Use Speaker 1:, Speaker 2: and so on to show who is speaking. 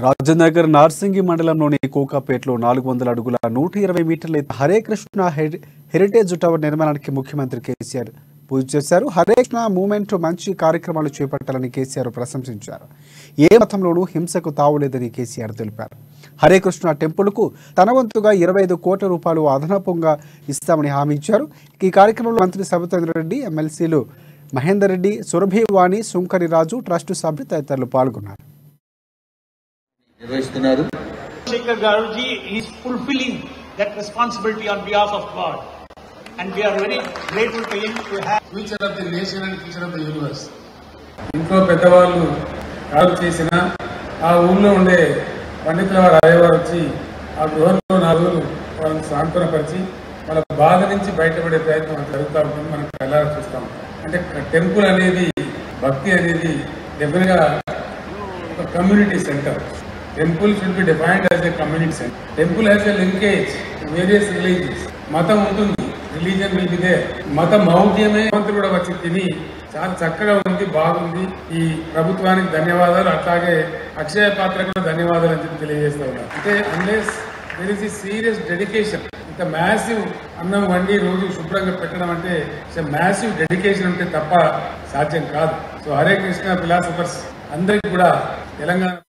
Speaker 1: రాజనగర్ నార్సింగి మండలంలోని కోకాపేటలో 400 అడుగుల 120 మీటర్ల హరే కృష్ణ హెరిటేజ్ టవర్ నిర్మాణానికి ముఖ్యమంత్రి కేసీఆర్ పూజ చేశారు. హరే కృష్ణ మూవ్మెంట్ మంచి కార్యక్రమాలు చేపట్టాలని కేసీఆర్ ప్రశంసించారు. ఏ మతంలోనూ హింసకు తావులేదని కేసీఆర్ తెలిపారు. హరే కృష్ణ టెంపుల్కు తన వంతుగా 25 కోట్ల రూపాయలు అదనపుగా ఇస్తామని హామీ ఇచ్చారు. ఈ కార్యక్రమంలో మంత్రి సబితేంద్ర రెడ్డి, ఎమ్మెల్సీలు మహేందర్ రెడ్డి, సురభివాణి, సుంకరి రాజు, ట్రస్ట్ సభ్యులు తదితరులు పాల్గొన్నారు.
Speaker 2: Shekhar Garuji is fulfilling that responsibility on behalf of God, and we are very grateful to him to have
Speaker 3: future of the nation and future of the universe. ఇంట్లో పెద్దవాళ్ళు కాలు చేసిన ఆ ఊళ్ళో ఉండే పండితుల వారు అయ్యేవారు వచ్చి ఆ గృహంలో 4 రోజులు వాళ్ళని సాంత్వనపరిచి వాళ్ళ బాధ నుంచి బయటపడే ప్రయత్నం జరుగుతూ ఉంటుంది. మనం కళ్ళారా చూస్తాం. అంటే టెంపుల్ అనేది, భక్తి అనేది డెఫినెట్గా ఒక community centre. Temple should be defined as a community center. Temple has a linkage to various religions. మతం ఉంటుంది, రిలీజియన్ విల్ బి దేర్. మత మౌఢ్యమే మంత్రులు కూడా వచ్చి తిని చాలా చక్కగా ఉంది, బాగుంది. ఈ ప్రభుత్వానికి ధన్యవాదాలు, అట్లాగే అక్షయ పాత్ర కూడా ధన్యవాదాలు అని చెప్పి తెలియజేస్తా ఉన్నారు. అంటే unless there is a serious dedication, ఇంత మ్యాసివ్ అన్నం వండి రోజు శుభ్రంగా పెట్టడం అంటే మ్యాసివ్ డెడికేషన్ ఉంటే తప్ప సాధ్యం కాదు. సో హరే కృష్ణ ఫిలాసఫర్స్ అందరికీ కూడా తెలంగాణ